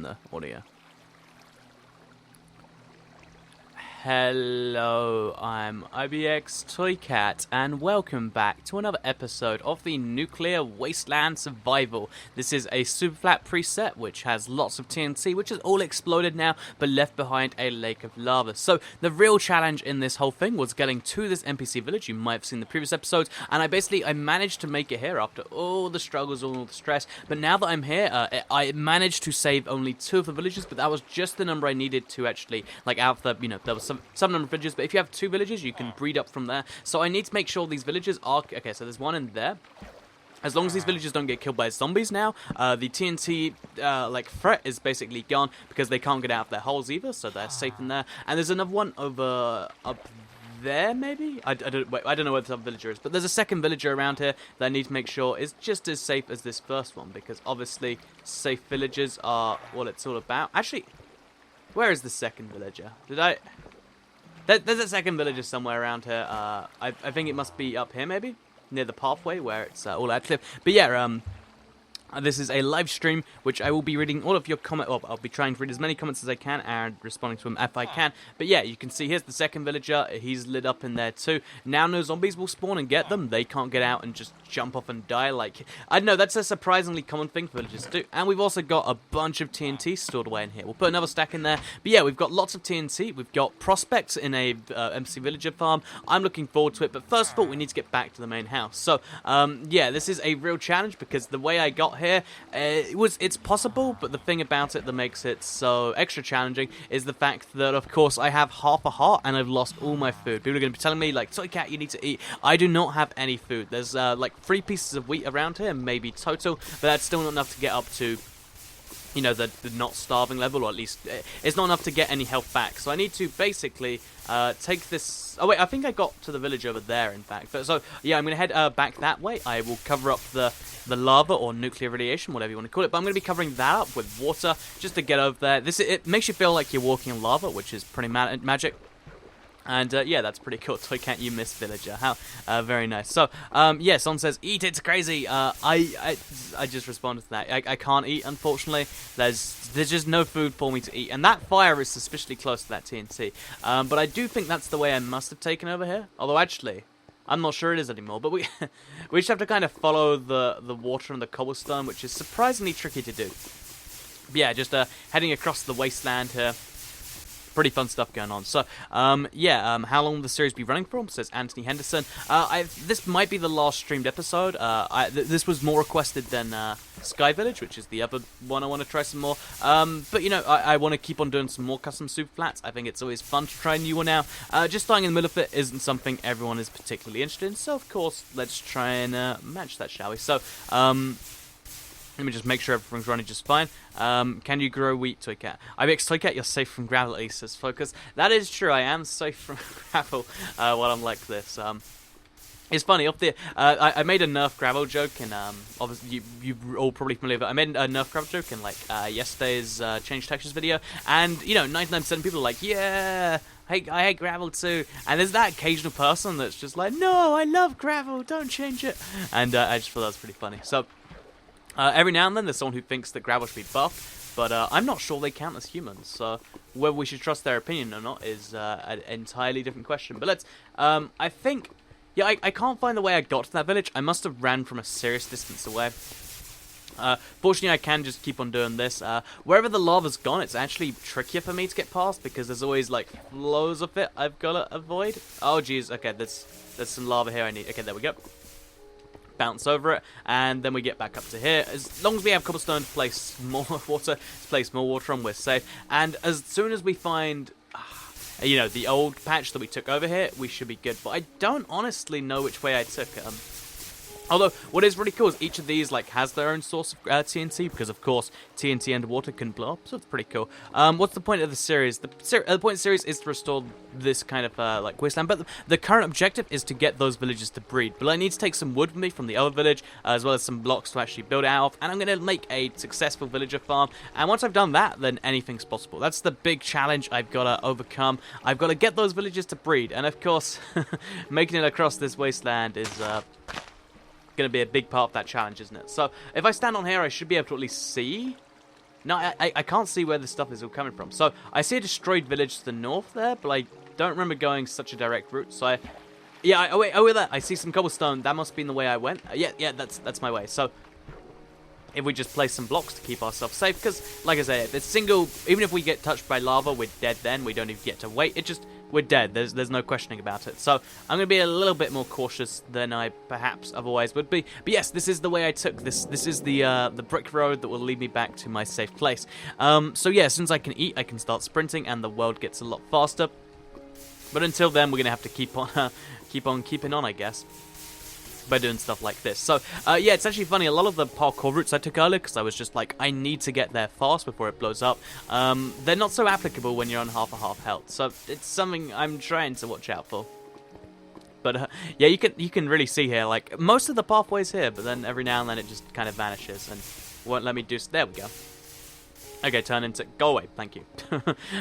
the audio. Hello, I'm IBX Toycat, and welcome back to another episode of the Nuclear Wasteland Survival. This is a Superflat preset, which has lots of TNT, which has all exploded now, but left behind a lake of lava. So, the real challenge in this whole thing was getting to this NPC village. You might have seen the previous episodes, and I managed to make it here after all the struggles, all the stress. But now that I'm here, I managed to save only 2 of the villages, but that was just the number I needed to actually, like, out of the, there was some number of villages, but if you have 2 villages, you can breed up from there. So I need to make sure these villages are... Okay, so there's one in there. As long as these villages don't get killed by zombies now, the TNT, threat is basically gone, because they can't get out of their holes either, so they're safe in there. And there's another one over... up there, maybe? I don't know where the other villager is, but there's a second villager around here that I need to make sure is just as safe as this first one, because obviously safe villages are what it's all about. Actually, where is the second villager? There's a second villager somewhere around here. I think it must be up here, maybe? Near the pathway where it's all active. But yeah, this is a live stream, which I will be reading all of your comments. Well, I'll be trying to read as many comments as I can and responding to them if I can. But yeah, you can see here's the second villager. He's lit up in there too. Now no zombies will spawn and get them. They can't get out and just jump off and die. Like, I don't know, that's a surprisingly common thing for villagers to do. And we've also got a bunch of TNT stored away in here. We'll put another stack in there. But yeah, we've got lots of TNT. We've got prospects in a MC villager farm. I'm looking forward to it. But first of all, we need to get back to the main house. So, yeah, this is a real challenge because the way I got here, it's possible, but the thing about it that makes it so extra challenging is the fact that, of course, I have half a heart and I've lost all my food. People are going to be telling me, like, Toycat, you need to eat. I do not have any food. There's, like, 3 pieces of wheat around here, maybe total, but that's still not enough to get up to, you know, the not starving level, or at least it's not enough to get any health back. So I need to basically take this... Oh wait, I think I got to the village over there, in fact. So yeah, I'm going to head back that way. I will cover up the lava or nuclear radiation, whatever you want to call it. But I'm going to be covering that up with water just to get over there. It makes you feel like you're walking in lava, which is pretty magic. And, yeah, that's pretty cool. Toycat, you miss villager. How, very nice. So, yeah, someone says, eat, it's crazy. I just responded to that. I can't eat, unfortunately. There's just no food for me to eat. And that fire is suspiciously close to that TNT. But I do think that's the way I must have taken over here. Although, actually, I'm not sure it is anymore. But we just have to kind of follow the water and the cobblestone, which is surprisingly tricky to do. But yeah, just heading across the wasteland here. Pretty fun stuff going on. So, yeah, how long will the series be running for? Says Anthony Henderson. This might be the last streamed episode. This was more requested than Sky Village, which is the other one I want to try some more. But, you know, I want to keep on doing some more custom Superflats. I think it's always fun to try a new one now. Just starting in the middle of it isn't something everyone is particularly interested in. So, of course, let's try and match that, shall we? So, let me just make sure everything's running just fine. Can you grow wheat, Toycat? IBX Toycat, you're safe from gravel at least, says Focus. That is true, I am safe from gravel while I'm like this. It's funny, I made a Nerf gravel joke, and obviously you're all probably familiar with it. I made a Nerf gravel joke in like yesterday's Change Textures video, and you know, 99% of people are like, yeah, I hate gravel too. And there's that occasional person that's just like, no, I love gravel, don't change it. And I just thought that was pretty funny. So, every now and then there's someone who thinks that gravel should be buffed, but I'm not sure they count as humans, so whether we should trust their opinion or not is an entirely different question. But let's, I think, yeah, I can't find the way I got to that village. I must have ran from a serious distance away. Fortunately, I can just keep on doing this. Wherever the lava's gone, it's actually trickier for me to get past, because there's always, like, flows of it I've got to avoid. Oh, jeez, okay, there's some lava here I need. Okay, there we go. Bounce over it, and then we get back up to here. As long as we have cobblestone to place more water, on, we're safe. And as soon as we find, you know, the old patch that we took over here, we should be good. But I don't honestly know which way I took it. Although, what is really cool is each of these, like, has their own source of TNT, because, of course, TNT underwater can blow up, so it's pretty cool. What's the point of the series? The point of the series is to restore this kind of, like, wasteland, but the current objective is to get those villages to breed. But I need to take some wood with me from the other village, as well as some blocks to actually build it out of, and I'm going to make a successful villager farm, and once I've done that, then anything's possible. That's the big challenge I've got to overcome. I've got to get those villages to breed, and, of course, making it across this wasteland is, going to be a big part of that challenge, isn't it? So if I stand on here, I should be able to at least see No, I can't see where this stuff is all coming from. So, I see a destroyed village to the north there, but I don't remember going such a direct route, so yeah, wait, there, I see some cobblestone. That must have been the way I went. Yeah, that's my way. So, if we just place some blocks to keep ourselves safe, because, like I said, if it's single, even if we get touched by lava, we're dead then. We don't even get to wait. We're dead. There's no questioning about it. So, I'm going to be a little bit more cautious than I perhaps otherwise would be. But yes, this is the way I took this. This is the brick road that will lead me back to my safe place. So yeah, since I can eat, I can start sprinting, and the world gets a lot faster. But until then, we're going to have to keep on keeping on, I guess, by doing stuff like this. So, yeah, it's actually funny. A lot of the parkour routes I took earlier, because I was just like, I need to get there fast before it blows up, they're not so applicable when you're on half health. So, it's something I'm trying to watch out for. But, yeah, you can really see here, like, most of the pathways here, but then every now and then it just kind of vanishes and won't let me do... There we go. Okay, turn into... Go away, thank you.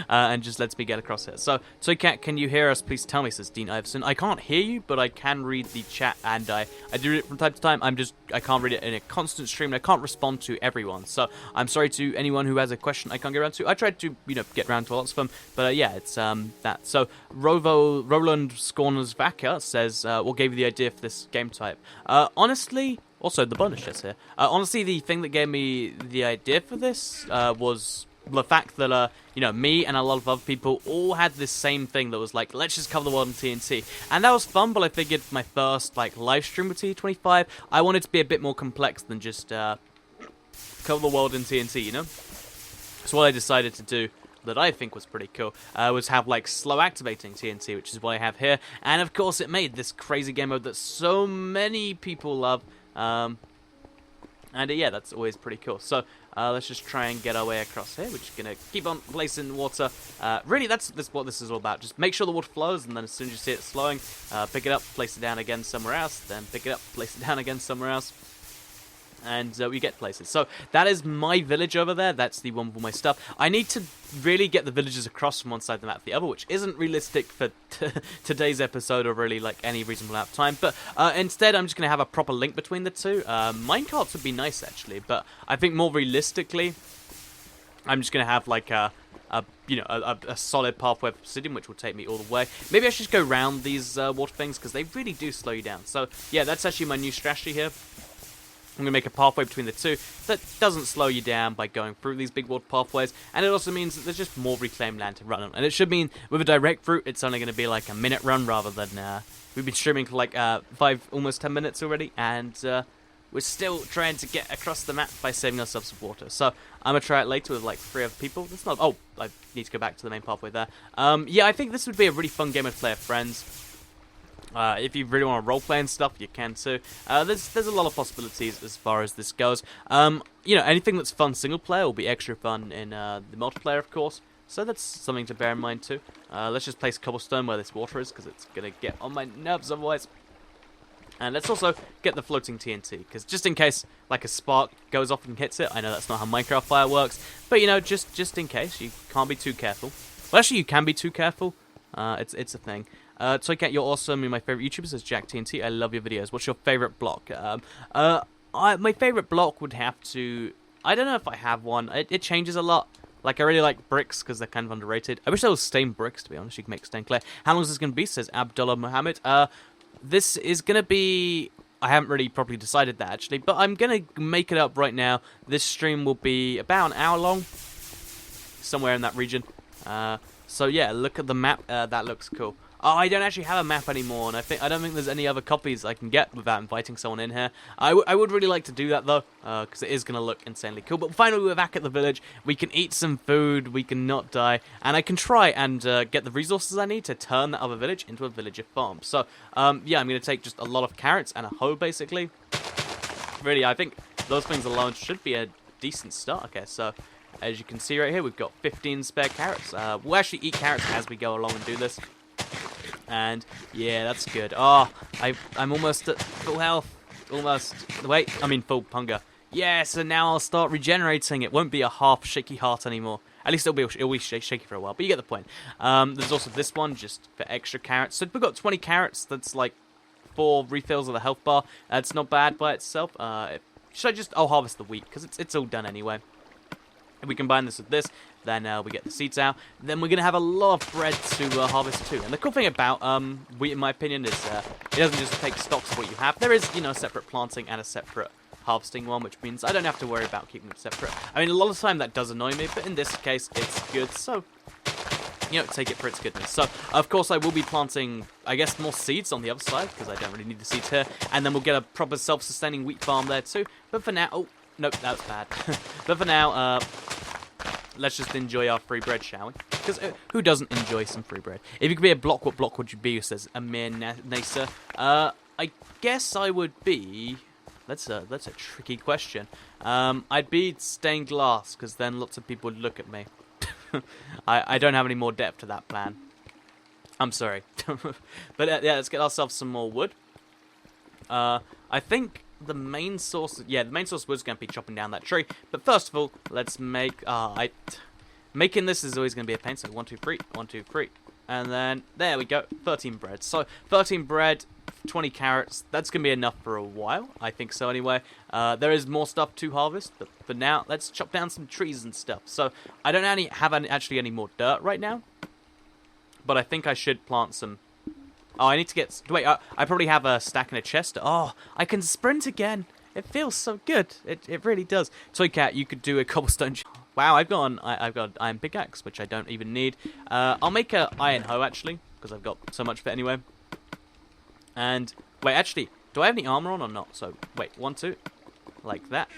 And just lets me get across here. So, Toycat, can you hear us? Please tell me, says Dean Iverson. I can't hear you, but I can read the chat, and I do it from time to time. I can't read it in a constant stream, and I can't respond to everyone. So, I'm sorry to anyone who has a question I can't get around to. I tried to, get around to lots of them, but yeah, it's that. So, Roland Scorners Vaca says, what gave you the idea for this game type? Honestly... Also, the bonus chest here. Honestly, the thing that gave me the idea for this was the fact that, me and a lot of other people all had this same thing that was like, let's just cover the world in TNT. And that was fun, but I figured for my first, live stream with TU25, I wanted to be a bit more complex than just cover the world in TNT, So what I decided to do that I think was pretty cool was have slow activating TNT, which is what I have here. And of course, it made this crazy game mode that so many people love. Yeah, that's always pretty cool. So, let's just try and get our way across here. We're just going to keep on placing water. Really, that's what this is all about. Just make sure the water flows, and then as soon as you see it slowing, pick it up, place it down again somewhere else, then pick it up, place it down again somewhere else. And we get places. So that is my village over there. That's the one with all my stuff. I need to really get the villages across from one side of the map to the other, which isn't realistic for today's episode or really any reasonable amount of time. But instead, I'm just going to have a proper link between the two. Minecarts would be nice, actually. But I think more realistically, I'm just going to have a solid pathway of obsidian, which will take me all the way. Maybe I should just go around these water things, because they really do slow you down. So yeah, that's actually my new strategy here. I'm going to make a pathway between the two that doesn't slow you down by going through these big water pathways, and it also means that there's just more reclaimed land to run on. And it should mean, with a direct route, it's only going to be a minute run rather than, we've been streaming for almost 10 minutes already, and we're still trying to get across the map by saving ourselves some water. So I'm going to try it later with 3 other people. That's not... Oh, I need to go back to the main pathway there. Yeah, I think this would be a really fun game to play with friends. If you really want to roleplay and stuff, you can too. There's a lot of possibilities as far as this goes. Anything that's fun single player will be extra fun in the multiplayer, of course. So that's something to bear in mind too. Let's just place cobblestone where this water is, because it's going to get on my nerves otherwise. And let's also get the floating TNT, because just in case a spark goes off and hits it, I know that's not how Minecraft fire works, but just in case, you can't be too careful. Well, actually, you can be too careful. It's a thing. Toycat, you're awesome. You're my favorite YouTuber, says Jack TNT. I love your videos. What's your favorite block? My favorite block would have to... I don't know if I have one. It changes a lot. I really like bricks because they're kind of underrated. I wish there was stained bricks, to be honest. You can make stained clay. How long is this going to be, says Abdullah Muhammad. This is going to be... I haven't really properly decided that, actually, but I'm going to make it up right now. This stream will be about an hour long. Somewhere in that region. So yeah, look at the map. That looks cool. Oh, I don't actually have a map anymore, and I don't think there's any other copies I can get without inviting someone in here. I would really like to do that, though, because it is going to look insanely cool. But finally, we're back at the village. We can eat some food, we can not die, and I can try and get the resources I need to turn that other village into a villager farm. So, yeah, I'm going to take just a lot of carrots and a hoe, basically. Really, I think those things alone should be a decent start. Okay, so... As you can see right here, we've got 15 spare carrots. We'll actually eat carrots as we go along and do this. And, yeah, that's good. Oh, I'm almost at full health. Almost. Wait, I mean full hunger. Yes, and now I'll start regenerating. It won't be a half shaky heart anymore. At least it'll be shaky for a while, but you get the point. There's also this one, just for extra carrots. So we've got 20 carrots. That's 4 refills of the health bar. That's not bad by itself. Should I just... I'll harvest the wheat, because it's all done anyway. If we combine this with this, then we get the seeds out. Then we're going to have a lot of bread to harvest too. And the cool thing about wheat, in my opinion, is it doesn't just take stocks of what you have. There is, you know, a separate planting and a separate harvesting one, which means I don't have to worry about keeping them separate. I mean, a lot of the time that does annoy me, but in this case, it's good. So, you know, take it for its goodness. So, of course, I will be planting, I guess, more seeds on the other side, because I don't really need the seeds here. And then we'll get a proper self-sustaining wheat farm there too. But for now... Oh, nope, that was bad. But for now, let's just enjoy our free bread, shall we? Because who doesn't enjoy some free bread? If you could be a block, what block would you be? Says Amir Nasa. I guess I would be... That's a tricky question. I'd be stained glass, because then lots of people would look at me. I don't have any more depth to that plan. I'm sorry. But yeah, let's get ourselves some more wood. I think the main source... Yeah, the main source of wood is going to be chopping down that tree. But first of all, let's make... Making this is always going to be a pain. So 1, 2, 3. 1, 2, 3. And then, there we go. 13 bread. So, 13 bread... 20 carrots, that's going to be enough for a while. I think so anyway. There is more stuff to harvest, but for now, let's chop down some trees and stuff. So, I don't have actually any more dirt right now, but I think I should plant some... Oh, I need to get... Wait, I probably have a stack in a chest. Oh, I can sprint again. It feels so good. It really does. Toy Cat, you could do a cobblestone... Wow, I've got an iron pickaxe, which I don't even need. I'll make an iron hoe, actually, because I've got so much of it anyway. And, wait, actually, do I have any armor on or not? So, wait, 1, 2, like that.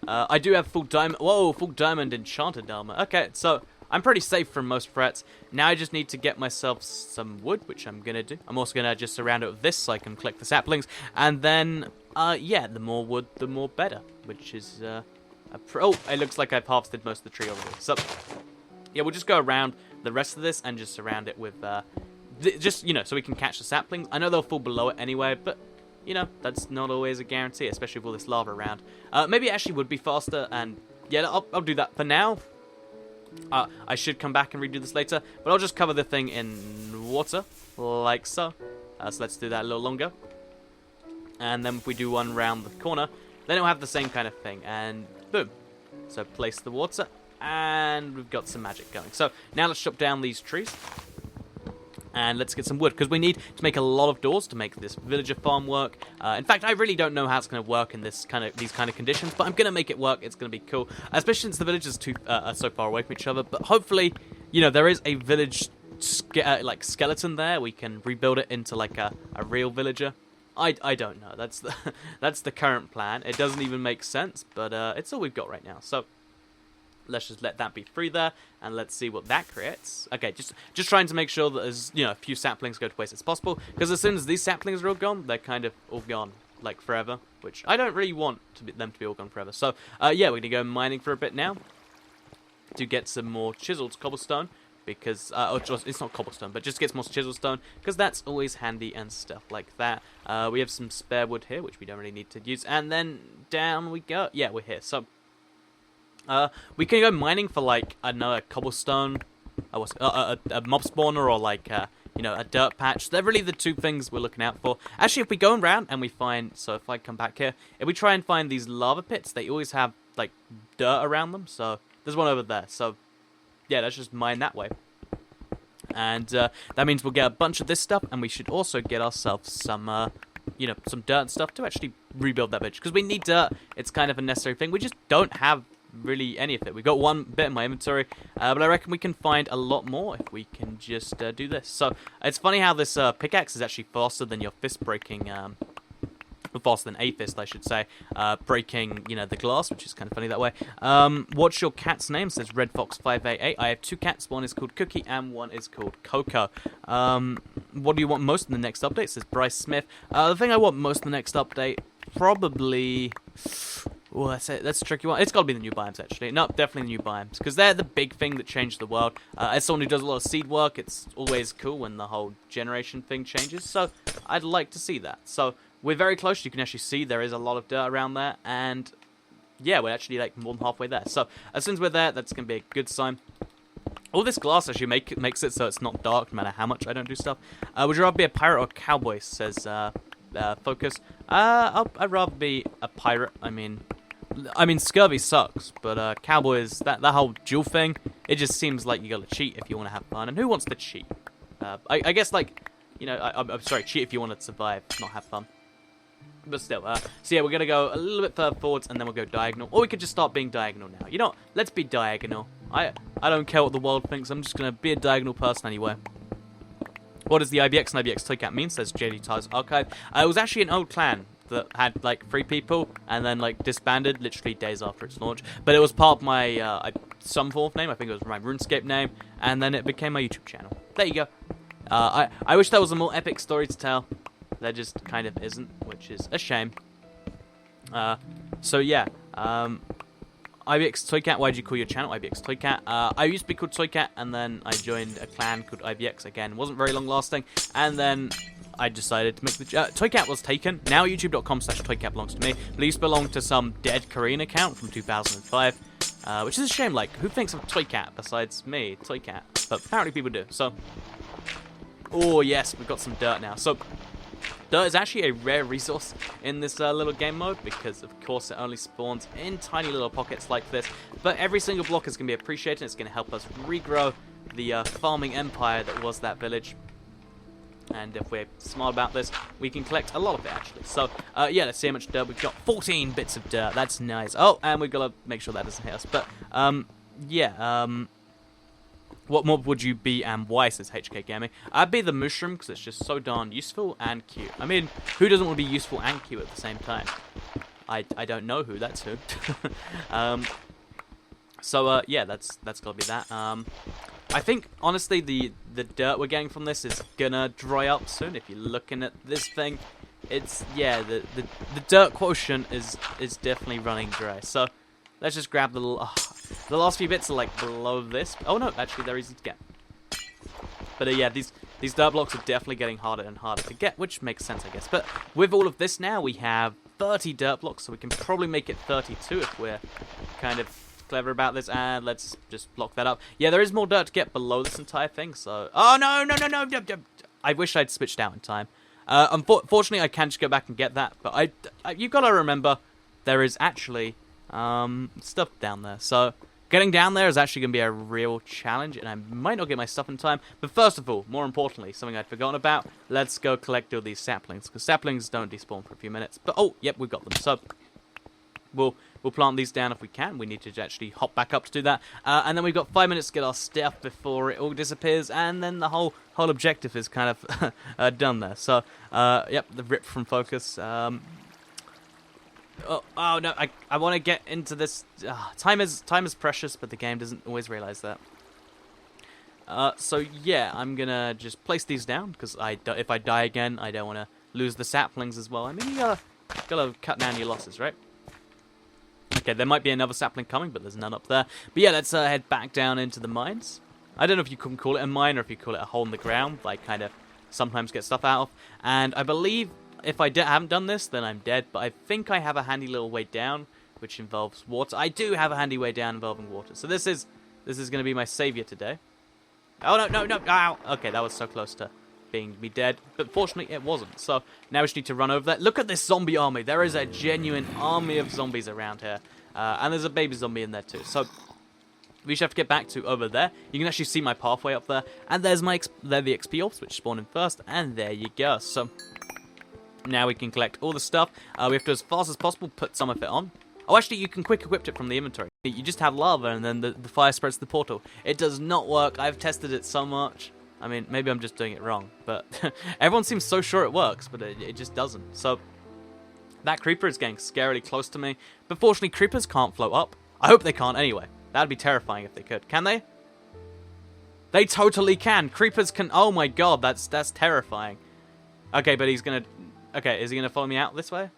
I do have full diamond, whoa, full diamond enchanted armor. Okay, so, I'm pretty safe from most threats. Now I just need to get myself some wood, which I'm gonna do. I'm also gonna just surround it with this so I can collect the saplings. And then, yeah, the more wood, the more better. Which is, oh, it looks like I've harvested most of the tree already. So, yeah, we'll just go around the rest of this and just surround it with, just, you know, so we can catch the saplings. I know they'll fall below it anyway, but, you know, that's not always a guarantee, especially with all this lava around. Maybe it actually would be faster, and, yeah, I'll do that for now. I should come back and redo this later, but I'll just cover the thing in water, like so. So let's do that a little longer. And then if we do one round the corner, then it'll have the same kind of thing, and boom. So place the water, and we've got some magic going. So now let's chop down these trees. And let's get some wood, because we need to make a lot of doors to make this villager farm work. In fact, I really don't know how it's going to work in these kind of conditions, but I'm going to make it work. It's going to be cool, especially since the villagers are so far away from each other. But hopefully, you know, there is a village like skeleton there. We can rebuild it into like a real villager. I don't know. That's the current plan. It doesn't even make sense, but it's all we've got right now. So let's just let that be free there, and let's see what that creates. Okay, just trying to make sure that there's, you know, a few saplings go to waste as possible, because as soon as these saplings are all gone, they're kind of all gone, like, forever, which I don't really want them to be all gone forever. So, yeah, we're going to go mining for a bit now to get some more chiseled cobblestone, because, it's not cobblestone, but just get some more chiseled stone, because that's always handy and stuff like that. We have some spare wood here, which we don't really need to use, and then down we go. Yeah, we're here, so... we can go mining for, like, I don't know, a cobblestone, a mob spawner, or, like, you know, a dirt patch. They're really the two things we're looking out for. Actually, if we go around and we find, so if I come back here, if we try and find these lava pits, they always have, like, dirt around them. So, there's one over there. So, yeah, let's just mine that way. And that means we'll get a bunch of this stuff, and we should also get ourselves some, you know, some dirt and stuff to actually rebuild that bitch. Because we need dirt. It's kind of a necessary thing. We just don't have really any of it. We've got one bit in my inventory, but I reckon we can find a lot more if we can just do this. So it's funny how this pickaxe is actually faster than your fist breaking, faster than a fist, I should say, breaking, you know, the glass, which is kind of funny that way. What's your cat's name? Says Red Fox 588. I have 2 cats. One is called Cookie and one is called Coco. What do you want most in the next update? Says Bryce Smith. The thing I want most in the next update, probably... Oh, that's a tricky one. It's got to be the new biomes, actually. No, definitely the new biomes, because they're the big thing that changed the world. As someone who does a lot of seed work, it's always cool when the whole generation thing changes, so I'd like to see that. So, we're very close. You can actually see there is a lot of dirt around there, and yeah, we're actually like more than halfway there. So, as soon as we're there, that's going to be a good sign. All this glass actually makes it so it's not dark, no matter how much I don't do stuff. Would you rather be a pirate or a cowboy, says Focus. I'd rather be a pirate. I mean... I mean, scurvy sucks, but cowboys, that whole duel thing, it just seems like you gotta cheat if you want to have fun. And who wants to cheat? I guess, like, you know, I'm sorry, cheat if you want to survive, not have fun. But still, so yeah, we're gonna go a little bit further forwards, and then we'll go diagonal. Or we could just start being diagonal now. You know what? Let's be diagonal. I don't care what the world thinks, I'm just gonna be a diagonal person anyway. What does the IBX and IBX Toycat mean, says JD Tyler's Archive? It was actually an old clan that had, like, 3 people, and then, like, disbanded literally days after its launch. But it was part of my, some fourth name, I think it was my RuneScape name, and then it became my YouTube channel. There you go. I wish there was a more epic story to tell. There just kind of isn't, which is a shame. So yeah, IBX Toycat, why'd you call your channel IBX Toycat? I used to be called Toycat, and then I joined a clan called IBX again. Wasn't very long lasting, and then I decided to make the... Toycat was taken. Now youtube.com/Toycat belongs to me, but it used to belong to some dead Korean account from 2005, which is a shame. Like, who thinks of Toycat besides me, Toycat? But apparently people do, so... Oh, yes, we've got some dirt now. So, dirt is actually a rare resource in this little game mode, because, of course, it only spawns in tiny little pockets like this. But every single block is going to be appreciated. It's going to help us regrow the farming empire that was that village. And if we're smart about this, we can collect a lot of it, actually. So, yeah, let's see how much dirt we've got. 14 bits of dirt. That's nice. Oh, and we've got to make sure that doesn't hit us. But, yeah, what mob would you be and why, says HK Gaming? I'd be the mushroom, because it's just so darn useful and cute. I mean, who doesn't want to be useful and cute at the same time? I don't know who, that's who. So, yeah, that's got to be that. I think, honestly, the dirt we're getting from this is gonna dry up soon. If you're looking at this thing, it's, yeah, the dirt quotient is definitely running dry. So, let's just grab the little... the last few bits are, like, below this. Oh, no, actually, they're easy to get. But, yeah, these dirt blocks are definitely getting harder and harder to get, which makes sense, I guess. But with all of this now, we have 30 dirt blocks, so we can probably make it 32 if we're kind of clever about this. And let's just block that up. Yeah, there is more dirt to get below this entire thing, so... Oh, no! I wish I'd switched out in time. Unfortunately, I can just go back and get that, but you've got to remember, there is actually... stuff down there. So, getting down there is actually going to be a real challenge, and I might not get my stuff in time. But first of all, more importantly, something I'd forgotten about, let's go collect all these saplings, because saplings don't despawn for a few minutes. But, oh, yep, we've got them. So, we'll plant these down if we can. We need to actually hop back up to do that. And then we've got 5 minutes to get our stuff before it all disappears, and then the whole objective is kind of done there. So, yep, the rip from focus. Oh no! I want to get into this. Time is precious, but the game doesn't always realize that. So yeah, I'm gonna just place these down because if I die again, I don't want to lose the saplings as well. I mean, you gotta cut down your losses, right? Okay, there might be another sapling coming, but there's none up there. But yeah, let's head back down into the mines. I don't know if you can call it a mine or if you call it a hole in the ground, like kind of sometimes get stuff out of. And I believe. If I haven't done this, then I'm dead, but I think I have a handy little way down, which involves water. I do have a handy way down involving water, so this is going to be my savior today. Oh, no, ow! Okay, that was so close to being me dead, but fortunately it wasn't, so now we just need to run over there. Look at this zombie army. There is a genuine army of zombies around here, and there's a baby zombie in there too, so we just have to get back to over there. You can actually see my pathway up there, and there's the XP orbs, which spawn in first, and there you go, so... Now we can collect all the stuff. We have to, as fast as possible, put some of it on. Oh, actually, you can quick equip it from the inventory. You just have lava, and then the fire spreads to the portal. It does not work. I've tested it so much. I mean, maybe I'm just doing it wrong, but everyone seems so sure it works, but it just doesn't. So, that creeper is getting scarily close to me. But fortunately, creepers can't float up. I hope they can't anyway. That'd be terrifying if they could. Can they? They totally can. Creepers can... Oh my god, that's terrifying. Okay, but he's gonna... Okay, is he going to follow me out this way?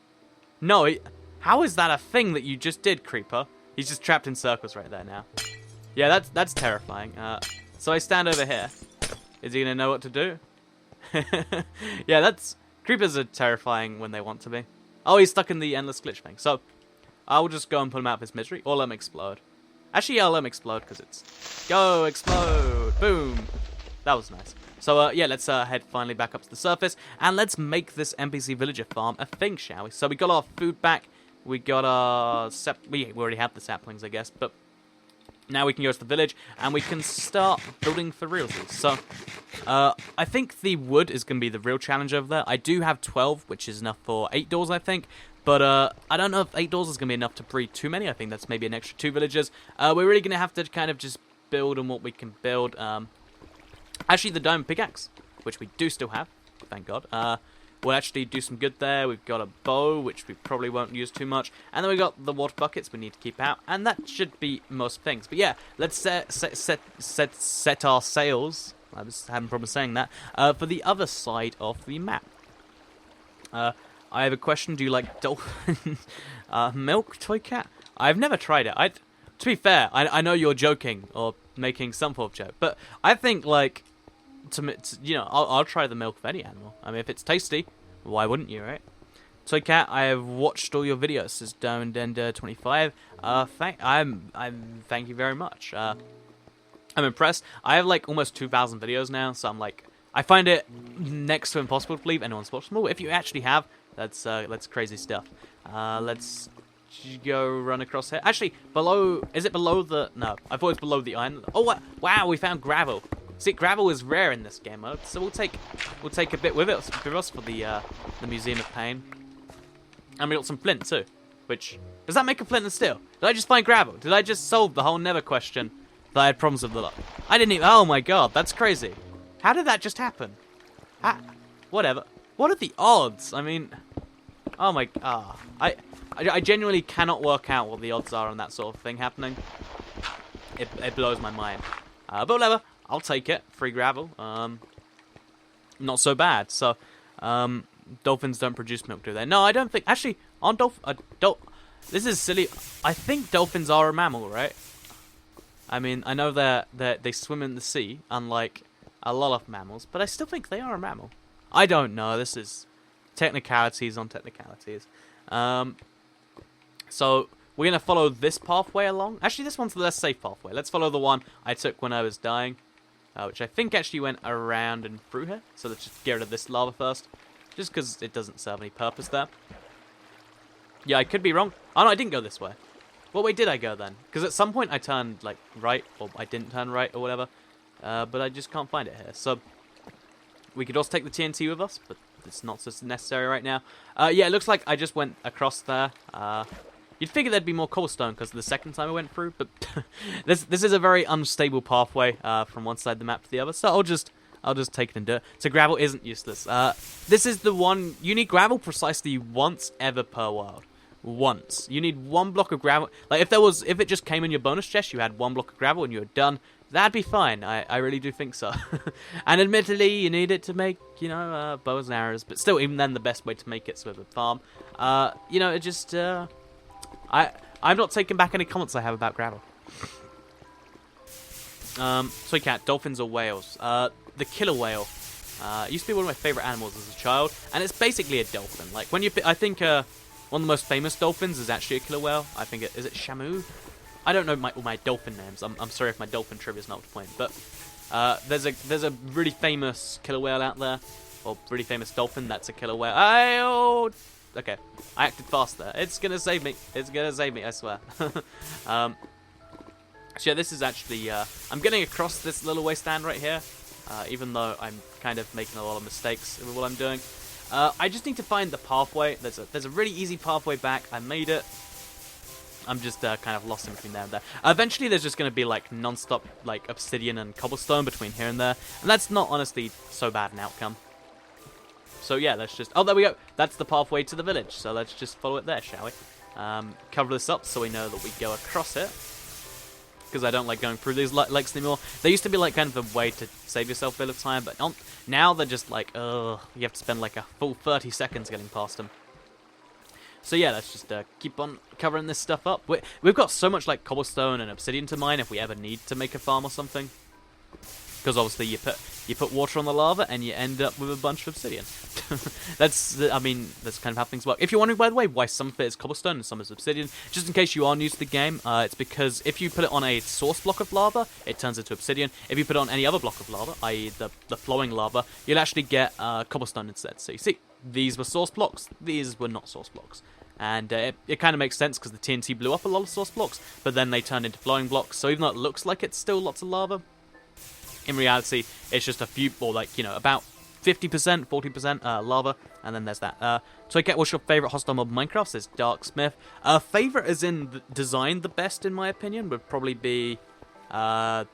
No, how is that a thing that you just did, Creeper? He's just trapped in circles right there now. Yeah, that's terrifying. So I stand over here. Is he going to know what to do? Yeah, Creepers are terrifying when they want to be. Oh, he's stuck in the endless glitch thing. So, I'll just go and put him out of his misery, or let him explode. Actually, yeah, I'll let him explode, because it's... Go, explode! Boom! That was nice. So, yeah, let's head finally back up to the surface, and let's make this NPC villager farm a thing, shall we? So we got our food back, We got our we already have the saplings, I guess, but now we can go to the village and we can start building for realsies. So, I think the wood is going to be the real challenge over there. I do have 12, which is enough for 8 doors, I think. But I don't know if 8 doors is going to be enough to breed too many. I think that's maybe an extra 2 villagers. We're really going to have to kind of just build on what we can build. Actually, the diamond pickaxe, which we do still have, thank God. We'll actually do some good there. We've got a bow, which we probably won't use too much. And then we've got the water buckets we need to keep out. And that should be most things. But yeah, let's set our sails. I was having problems saying that. For the other side of the map. I have a question. Do you like dolphin milk, toy cat? I've never tried it. To be fair, I know you're joking or making some form of joke. But I think, like... you know, I'll try the milk of any animal. I mean, if it's tasty, why wouldn't you, right? Toy Cat, I have watched all your videos. Says Dender25. Thank you very much. I'm impressed. I have like almost 2,000 videos now, so I'm like, I find it next to impossible to believe anyone's watched them all. If you actually have, that's crazy stuff. Let's go run across here. Actually, below, is it below the? No, I thought it was below the iron. Oh wow, we found gravel. See, gravel is rare in this game mode, so we'll take a bit with us for the Museum of Pain. And we got some flint too. Which does that make a flint and steel? Did I just find gravel? Did I just solve the whole nether question that I had problems with the lot? I didn't even. Oh my god, that's crazy. How did that just happen? Whatever. What are the odds? I mean, oh my. I genuinely cannot work out what the odds are on that sort of thing happening. It blows my mind. But whatever. I'll take it. Free gravel. Not so bad. So, dolphins don't produce milk, do they? No, I don't think. Actually, on this is silly. I think dolphins are a mammal, right? I mean, I know they swim in the sea, unlike a lot of mammals, but I still think they are a mammal. I don't know. This is technicalities on technicalities. So we're gonna follow this pathway along. Actually, this one's the less safe pathway. Let's follow the one I took when I was dying. Which I think actually went around and through here. So let's just get rid of this lava first. Just because it doesn't serve any purpose there. Yeah, I could be wrong. Oh no, I didn't go this way. What way did I go then? Because at some point I turned like right, or I didn't turn right, or whatever. But I just can't find it here. So we could also take the TNT with us, but it's not so necessary right now. Yeah, it looks like I just went across there. You'd figure there'd be more cobblestone because the second time I went through, but this is a very unstable pathway from one side of the map to the other. So I'll just take it and do it. So gravel isn't useless. This is the one you need gravel precisely once ever per world. Once you need 1 block of gravel. Like if it just came in your bonus chest, you had 1 block of gravel and you were done. That'd be fine. I really do think so. And admittedly, you need it to make bows and arrows, but still, even then, the best way to make it's with a farm. It just. I'm not taking back any comments I have about gravel. Toy cat, dolphins or whales? The killer whale. Used to be one of my favorite animals as a child, and it's basically a dolphin. Like when I think one of the most famous dolphins is actually a killer whale. I think is it Shamu? I don't know all my dolphin names. I'm sorry if my dolphin trivia is not up to point, but there's a really famous killer whale out there, or really famous dolphin that's a killer whale. Okay, I acted fast there. It's gonna save me. It's gonna save me, I swear. So yeah, this is actually, I'm getting across this little wasteland right here, even though I'm kind of making a lot of mistakes with what I'm doing. I just need to find the pathway. There's a really easy pathway back. I made it. I'm just kind of lost in between there and there. Eventually, there's just going to be like non-stop like obsidian and cobblestone between here and there, and that's not honestly so bad an outcome. So yeah, let's just... Oh, there we go. That's the pathway to the village. So let's just follow it there, shall we? Cover this up so we know that we go across it. Because I don't like going through these lakes anymore. They used to be like kind of a way to save yourself a bit of time, but now they're just like, ugh, you have to spend like a full 30 seconds getting past them. So yeah, let's just keep on covering this stuff up. We've got so much like cobblestone and obsidian to mine if we ever need to make a farm or something. Because obviously you put water on the lava and you end up with a bunch of obsidian. That's kind of how things work. If you're wondering, by the way, why some of it is cobblestone and some is obsidian, just in case you are new to the game, it's because if you put it on a source block of lava, it turns into obsidian. If you put it on any other block of lava, i.e. the flowing lava, you'll actually get cobblestone instead. So you see, these were source blocks, these were not source blocks. And it kind of makes sense because the TNT blew up a lot of source blocks, but then they turned into flowing blocks. So even though it looks like it's still lots of lava, in reality, it's just a few, or like, you know, about 50%, 40% lava, and then there's that. Toycat, what's your favorite hostile mob in Minecraft? Says Darksmith. Favorite as in design the best, in my opinion, would probably be the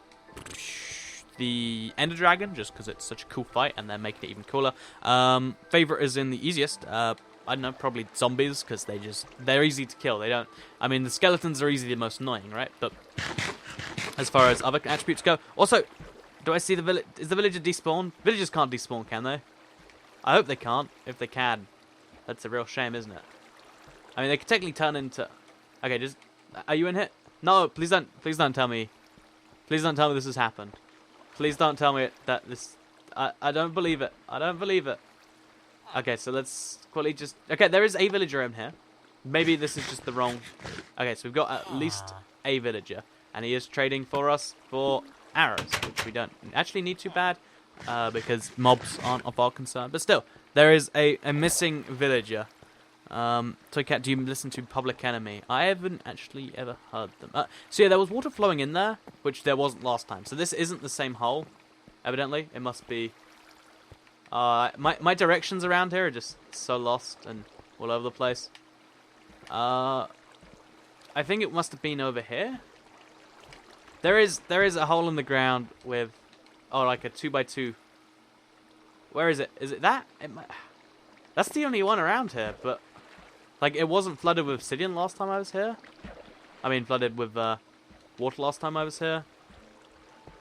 Ender Dragon, just because it's such a cool fight, and they're making it even cooler. Favorite is in the easiest. I don't know, probably zombies, because they're easy to kill. They don't, I mean, the skeletons are easily the most annoying, right? But as far as other attributes go, also, do I see the village? Is the villager despawned? Villagers can't despawn, can they? I hope they can't. If they can, that's a real shame, isn't it? I mean, they could technically turn into... Okay, just... Are you in here? No, please don't tell me. Please don't tell me this has happened. Please don't tell me that this... I don't believe it. I don't believe it. Okay, so let's quickly just... Okay, there is a villager in here. Maybe this is just the wrong... Okay, so we've got at least a villager. And he is trading for us for arrows, which we don't actually need too bad, because mobs aren't of our concern. But still, there is a missing villager. Toycat, do you listen to Public Enemy? I haven't actually ever heard them. So yeah, there was water flowing in there, which there wasn't last time. So this isn't the same hole, evidently. It must be... my directions around here are just so lost and all over the place. I think it must have been over here. There is a hole in the ground with, like a 2x2. Where is it? Is it that? That's the only one around here, but like it wasn't flooded with obsidian last time I was here. I mean, flooded with water last time I was here.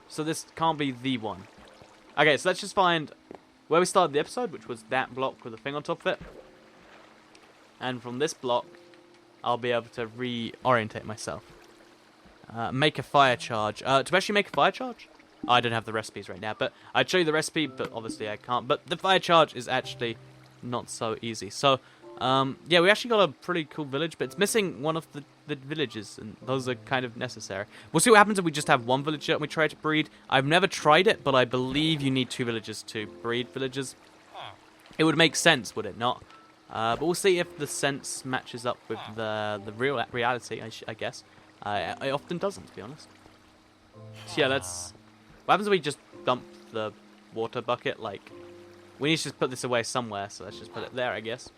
So this can't be the one. Okay, so let's just find where we started the episode, which was that block with the thing on top of it. And from this block, I'll be able to reorientate myself. Make a fire charge. To actually make a fire charge? Oh, I don't have the recipes right now, but I'd show you the recipe, but obviously I can't. But the fire charge is actually not so easy. So, yeah, we actually got a pretty cool village, but it's missing one of the villages, and those are kind of necessary. We'll see what happens if we just have one villager and we try to breed. I've never tried it, but I believe you need 2 villagers to breed villagers. It would make sense, would it not? But we'll see if the sense matches up with the real reality, I guess. It often doesn't, to be honest. So yeah, let's... What happens if we just dump the water bucket? Like, we need to just put this away somewhere, so let's just put it there, I guess.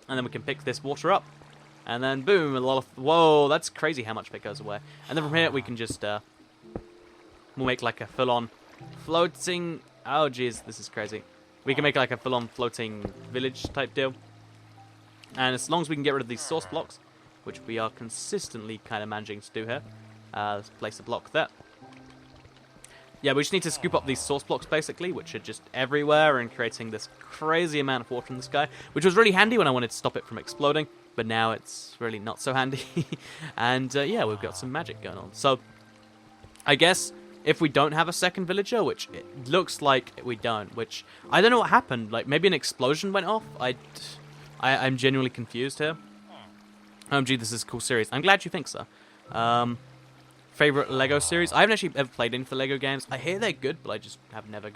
And then we can pick this water up. And then, boom, a lot of... Whoa, that's crazy how much of it goes away. And then from here, we can just... we'll make like a full-on floating... Oh, jeez, this is crazy. We can make like a full-on floating village type deal. And as long as we can get rid of these source blocks, which we are consistently kind of managing to do here. Let's place a block there. Yeah, we just need to scoop up these source blocks, basically, which are just everywhere and creating this crazy amount of water in the sky, which was really handy when I wanted to stop it from exploding, but now it's really not so handy. And, yeah, we've got some magic going on. So, I guess if we don't have a second villager, which it looks like we don't, which I don't know what happened. Like, maybe an explosion went off? I'm genuinely confused here. OMG, this is a cool series. I'm glad you think so. Favorite Lego series? I haven't actually ever played any of the Lego games. I hear they're good, but I just have never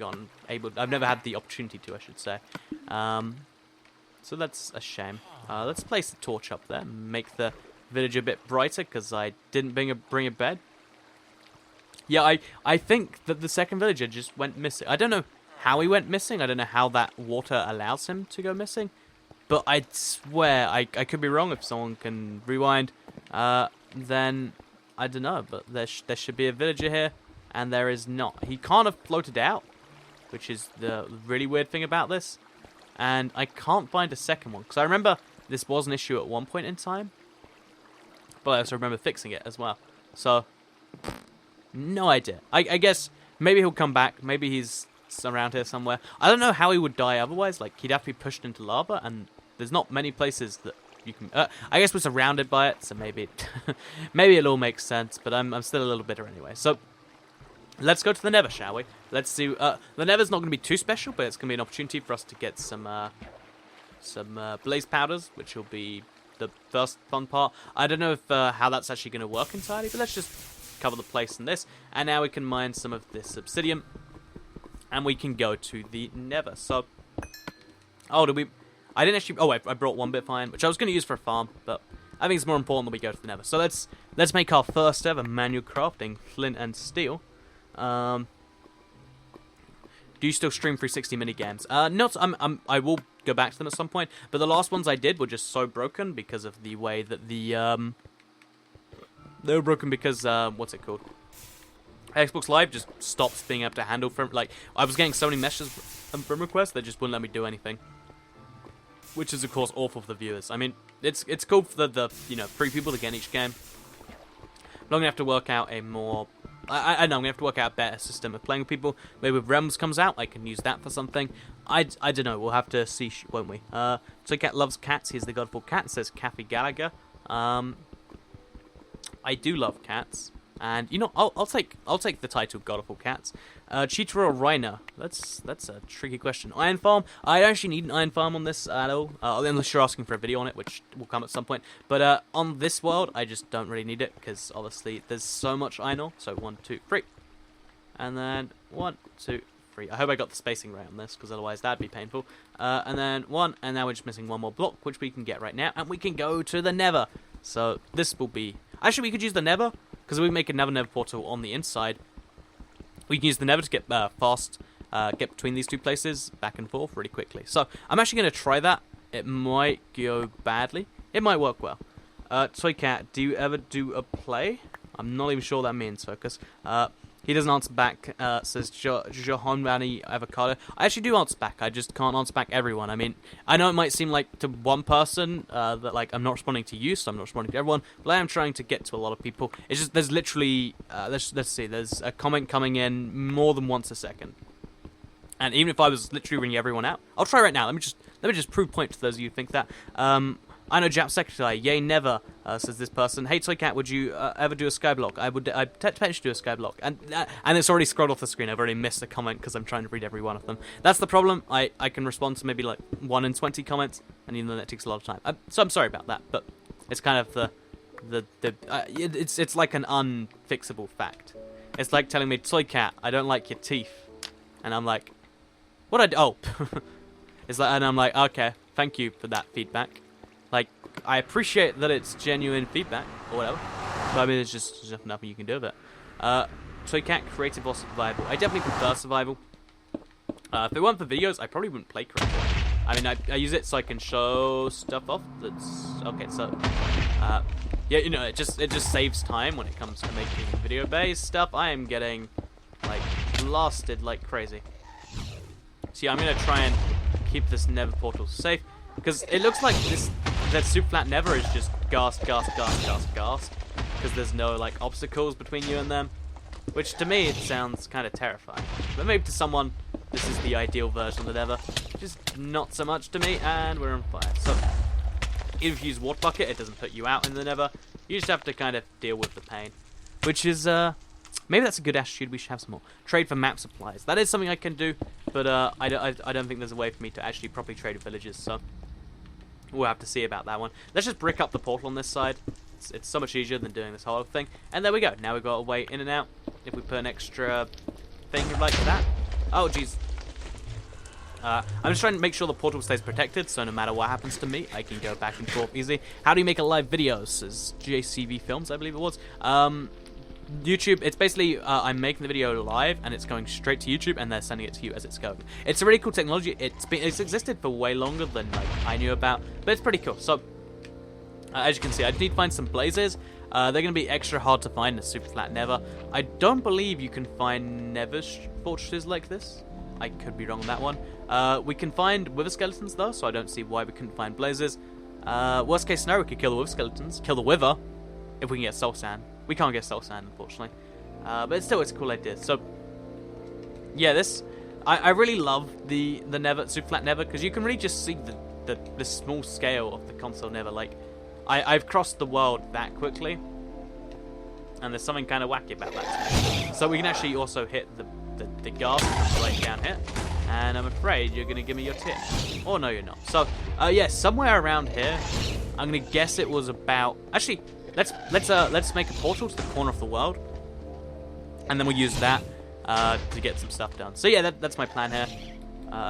I've never had the opportunity to, I should say. So that's a shame. Let's place the torch up there. Make the village a bit brighter, because I didn't bring a bed. Yeah, I think that the second villager just went missing. I don't know how he went missing. I don't know how that water allows him to go missing. But I swear, I could be wrong. If someone can rewind, then I don't know. But there should be a villager here, and there is not. He can't have floated out, which is the really weird thing about this. And I can't find a second one, because I remember this was an issue at one point in time. But I also remember fixing it as well. So, no idea. I guess maybe he'll come back. Maybe he's around here somewhere. I don't know how he would die otherwise. Like, he'd have to be pushed into lava, and there's not many places that you can... I guess we're surrounded by it, so maybe maybe it all makes sense, but I'm still a little bitter anyway. So, let's go to the nether, shall we? Let's see... the nether's not going to be too special, but it's going to be an opportunity for us to get some blaze powders, which will be the first fun part. I don't know if how that's actually going to work entirely, but let's just cover the place in this. And now we can mine some of this obsidian. And we can go to the nether. So, oh, did we... I didn't actually... Oh, I brought 1 bit of iron, which I was going to use for a farm, but I think it's more important that we go to the nether. So let's make our first ever manual crafting, flint and steel. Do you still stream 360 minigames? Not. I will go back to them at some point, but the last ones I did were just so broken because of the way that the they were broken because what's it called? Xbox Live just stopped being able to handle from, like, I was getting so many messages from requests that just wouldn't let me do anything, which is of course awful for the viewers. I mean, it's cool for the 3 people to get in each game. I'm gonna have to work out a more I know I'm gonna have to work out a better system of playing with people. Maybe if Realms comes out, I can use that for something. I don't know. We'll have to see, won't we? So Cat loves cats. He's the god of all cats. Says Kathy Gallagher. I do love cats. And I'll take the title God of All Cats. Cheetah or Rhino? That's a tricky question. Iron farm? I don't actually need an iron farm on this at all, unless you're asking for a video on it, which will come at some point. But on this world, I just don't really need it because obviously there's so much iron ore. So 1, 2, 3, and then 1, 2, 3. I hope I got the spacing right on this because otherwise that'd be painful. And then 1, and now we're just missing 1 more block, which we can get right now, and we can go to the Nether. So this will be actually we could use the Nether. Because we make another nether portal on the inside, we can use the nether to get get between these 2 places, back and forth, really quickly. So, I'm actually going to try that. It might go badly. It might work well. Toy Cat, do you ever do a play? I'm not even sure what that means, Focus. He doesn't answer back, says Johanmani Avocado. I actually do answer back, I just can't answer back everyone. I mean, I know it might seem like to one person that like I'm not responding to you, so I'm not responding to everyone, but I am trying to get to a lot of people. It's just, there's literally, let's see, there's a comment coming in more than once a second. And even if I was literally ringing everyone out, I'll try right now, let me just prove point to those of you who think that. I know Jap Secretary, yay never, says this person. Hey Toy Cat, would you ever do a skyblock? I'd potentially do a skyblock. And it's already scrolled off the screen, I've already missed a comment because I'm trying to read every one of them. That's the problem, I can respond to maybe like 1 in 20 comments, and even though that takes a lot of time. So I'm sorry about that, but it's kind of it's like an unfixable fact. It's like telling me, Toy Cat, I don't like your teeth. And I'm like, oh. It's like, and I'm like, okay, thank you for that feedback. Like, I appreciate that it's genuine feedback, or whatever. But I mean, there's just nothing you can do with it. Toy Cat, creative or survival? I definitely prefer survival. If it weren't for videos, I probably wouldn't play creative. I mean, I use it so I can show stuff off. That's okay. So, yeah, it just saves time when it comes to making video-based stuff. I am getting like blasted like crazy. So yeah, I'm gonna try and keep this nether portal safe because it looks like that Superflat nether is just ghast, because there's no like obstacles between you and them, which to me it sounds kind of terrifying. But maybe to someone this is the ideal version of the nether, just not so much to me. And we're on fire. So if you use water bucket, it doesn't put you out in the nether. You just have to kind of deal with the pain, which is maybe that's a good attitude. We should have some more. Trade for map supplies. That is something I can do, but I don't think there's a way for me to actually properly trade with villages, so we'll have to see about that one. Let's just brick up the portal on this side. It's so much easier than doing this whole thing. And there we go. Now we've got a way in and out. If we put an extra thing like that. Oh, jeez. I'm just trying to make sure the portal stays protected, so no matter what happens to me, I can go back and forth easy. How do you make a live video? Says JCV Films, I believe it was. YouTube, it's basically, I'm making the video live, and it's going straight to YouTube, and they're sending it to you as it's going. It's a really cool technology. It's existed for way longer than like I knew about, but it's pretty cool. So, as you can see, I need to find some blazes. They're going to be extra hard to find in a Superflat nether. I don't believe you can find nether fortresses like this. I could be wrong on that one. We can find wither skeletons though, so I don't see why we couldn't find blazes. Worst case scenario, we could kill the wither skeletons, kill the wither, if we can get soul sand. We can't get soul sand, unfortunately. But it's a cool idea. So, yeah, I really love the nether, Superflat nether, because you can really just see the small scale of the console nether. Like, I've crossed the world that quickly, and there's something kind of wacky about that. So we can actually also hit the gas right down here, and I'm afraid you're going to give me your tip. Or no, you're not. So, yeah, somewhere around here, I'm going to guess it was about... Actually... Let's make a portal to the corner of the world, and then we'll use that to get some stuff done. So yeah, that's my plan here.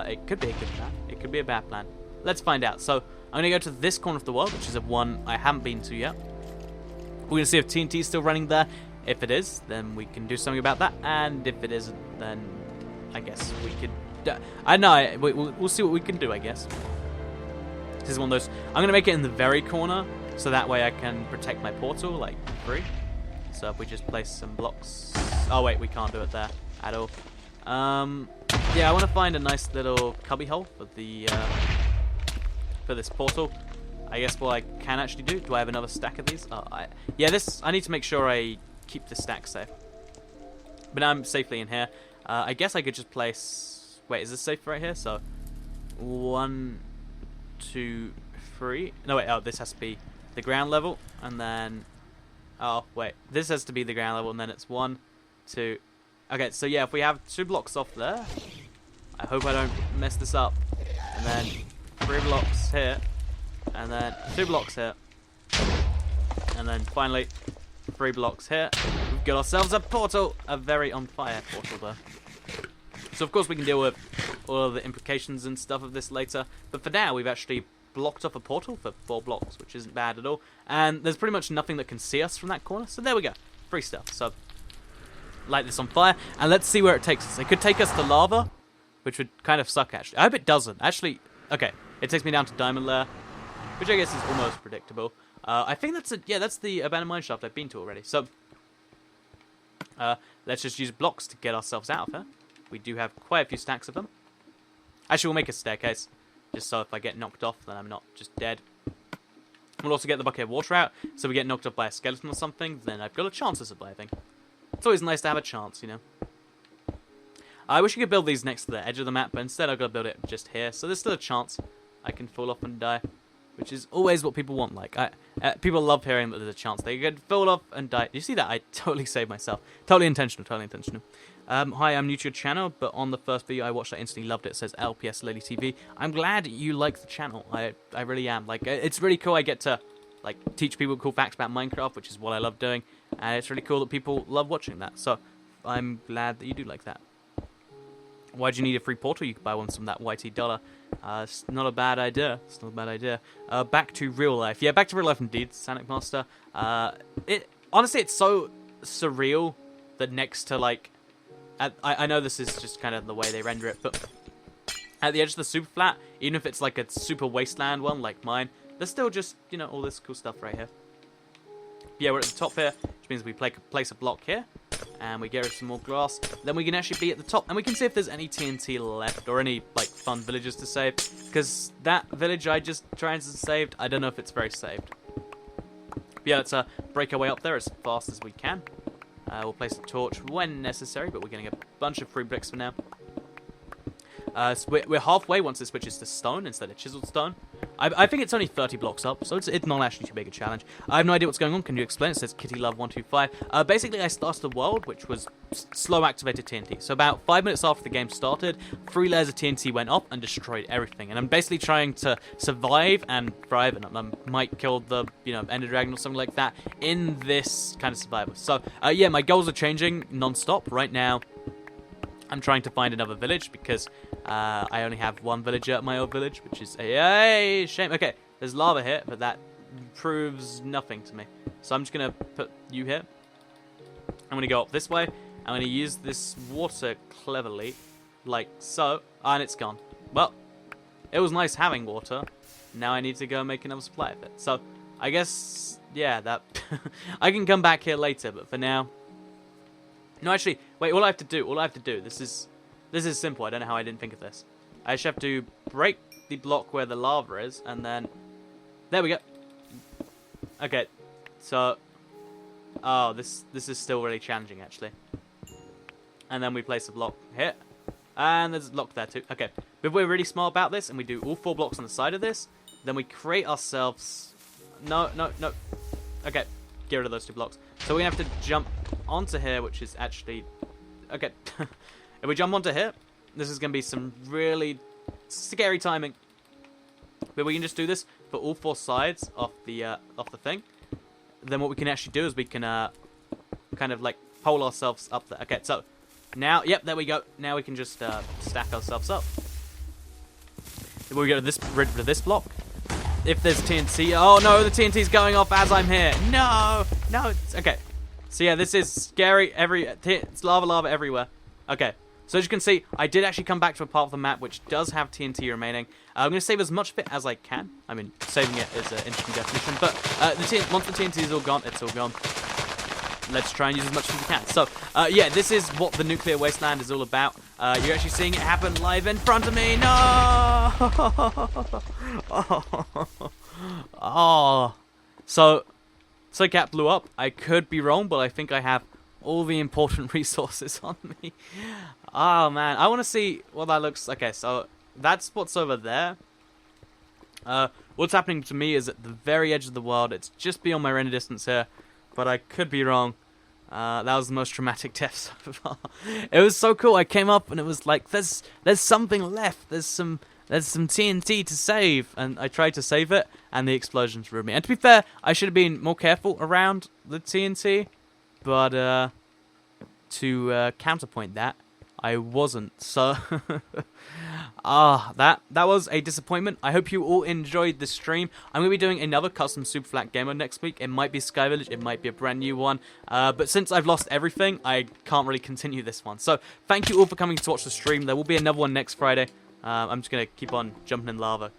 It could be a good plan. It could be a bad plan. let's find out. So I'm going to go to this corner of the world, which is one I haven't been to yet. We're going to see if TNT is still running there. If it is, then we can do something about that. And if it isn't, then I guess we could... I know, we'll see what we can do, I guess. This is one of those... I'm going to make it in the very corner, so that way I can protect my portal, like, free. So if we just place some blocks... Oh, wait, we can't do it there at all. Yeah, I want to find a nice little cubby hole for the... for this portal. I guess what I can actually do... Do I have another stack of these? Oh, yeah, this... I need to make sure I keep the stack safe. But now I'm safely in here. I guess I could just place... Wait, is this safe right here? So, 1, 2, 3. No, wait. Oh, this has to be the ground level, and then. Oh, wait. This has to be the ground level, and then it's 1, 2. Okay, so yeah, if we have 2 blocks off there, I hope I don't mess this up. And then 3 blocks here, and then 2 blocks here, and then finally 3 blocks here. We've got ourselves a portal, a very on fire portal though. So of course we can deal with all of the implications and stuff of this later, but for now we've actually blocked off a portal for 4 blocks, which isn't bad at all, and there's pretty much nothing that can see us from that corner, so there we go, free stuff. So light this on fire, and let's see where it takes us. It could take us to lava, which would kind of suck actually. I hope it doesn't. Actually, okay, it takes me down to diamond layer, which I guess is almost predictable. I think that's the abandoned mine shaft I've been to already, so let's just use blocks to get ourselves out of here. We do have quite a few stacks of them. Actually, we'll make a staircase, just so if I get knocked off, then I'm not just dead. We'll also get the bucket of water out, so we get knocked off by a skeleton or something, then I've got a chance of surviving. It's always nice to have a chance, you know. I wish you could build these next to the edge of the map, but instead I've got to build it just here, so there's still a chance I can fall off and die, which is always what people want. Like, people love hearing that there's a chance they could fall off and die. You see that? I totally saved myself. Totally intentional, totally intentional. Hi, I'm new to your channel, but on the first video I watched, I instantly loved it. It says LPS Lady TV. I'm glad you like the channel. I really am. Like, it's really cool. I get to like teach people cool facts about Minecraft, which is what I love doing, and it's really cool that people love watching that. So I'm glad that you do like that. Why do you need a free portal? You can buy one from that YT dollar. It's not a bad idea. It's not a bad idea. Back to real life. Yeah, back to real life indeed, Sanic Master. Honestly, it's so surreal that next to like. I know this is just kind of the way they render it, but at the edge of the Superflat, even if it's like a super Wasteland one like mine, there's still just, you know, all this cool stuff right here. Yeah, we're at the top here, which means we place a block here, and we get rid of some more glass. Then we can actually be at the top, and we can see if there's any TNT left, or any, like, fun villages to save, because that village I just tried and saved, I don't know if it's very saved. But yeah, let's break our way up there as fast as we can. We'll place a torch when necessary, but we're getting a bunch of free bricks for now. So we're halfway once it switches to stone instead of chiseled stone. I think it's only 30 blocks up, so it's not actually too big a challenge. I have no idea what's going on. Can you explain? It says KittyLove125. Basically, I started the world, which was slow activated TNT. So about 5 minutes after the game started, 3 layers of TNT went up and destroyed everything. And I'm basically trying to survive and thrive, and I might kill the Ender Dragon or something like that in this kind of survival. So yeah, my goals are changing non-stop right now. I'm trying to find another village because I only have one villager at my old village, which is a shame. Okay, there's lava here, but that proves nothing to me. So I'm just going to put you here. I'm going to go up this way. I'm going to use this water cleverly, like so, and it's gone. Well, it was nice having water. Now I need to go make another supply of it. So I guess, yeah, that I can come back here later, but for now... No, actually, wait, all I have to do, this is simple. I don't know how I didn't think of this. I just have to break the block where the lava is, and then, there we go. Okay, so, oh, this is still really challenging, actually. And then we place a block here, and there's a block there, too. Okay, but if we're really smart about this, and we do all 4 blocks on the side of this, then we create ourselves, no, okay, get rid of those 2 blocks. So we're going to have to jump onto here, which is actually... Okay. If we jump onto here, this is going to be some really scary timing. But we can just do this for all 4 sides of the thing. Then what we can actually do is we can kind of like pole ourselves up there. Okay, so now, yep, there we go. Now we can just stack ourselves up. we get rid of this block. If there's TNT, oh no, the TNT's going off as I'm here. No, it's, okay. So yeah, this is scary. It's lava everywhere. Okay, so as you can see, I did actually come back to a part of the map which does have TNT remaining. I'm going to save as much of it as I can. I mean, saving it is an interesting definition, but once the TNT is all gone, it's all gone. Let's try and use as much as we can. So, yeah, this is what the nuclear wasteland is all about. You're actually seeing it happen live in front of me. No! Oh. So Cat blew up. I could be wrong, but I think I have all the important resources on me. Oh, man. I want to see what that looks... Okay, so that's what's over there. What's happening to me is at the very edge of the world. It's just beyond my render distance here. But I could be wrong. That was the most traumatic death so far. It was so cool. I came up and it was like, there's something left. There's some TNT to save. And I tried to save it, and the explosions ruined me. And to be fair, I should have been more careful around the TNT. But to counterpoint that, I wasn't. So, that was a disappointment. I hope you all enjoyed the stream. I'm going to be doing another custom Superflat game mode next week. It might be Sky Village, it might be a brand new one. But since I've lost everything, I can't really continue this one. So, thank you all for coming to watch the stream. There will be another one next Friday. I'm just going to keep on jumping in lava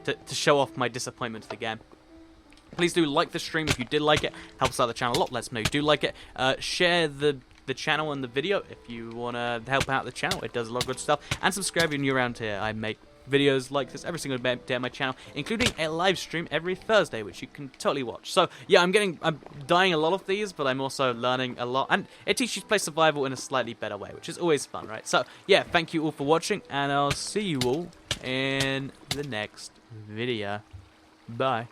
to show off my disappointment to the game. Please do like the stream if you did like it. Helps out the channel a lot. Lets me know you do like it. Share the channel and the video if you want to help out the channel. It does a lot of good stuff. And subscribe if you're new around here. I make videos like this every single day on my channel, including a live stream every Thursday, which you can totally watch. So yeah, I'm dying a lot of these, but I'm also learning a lot, and it teaches you to play survival in a slightly better way, which is always fun, right? So yeah, thank you all for watching, and I'll see you all in the next video. Bye.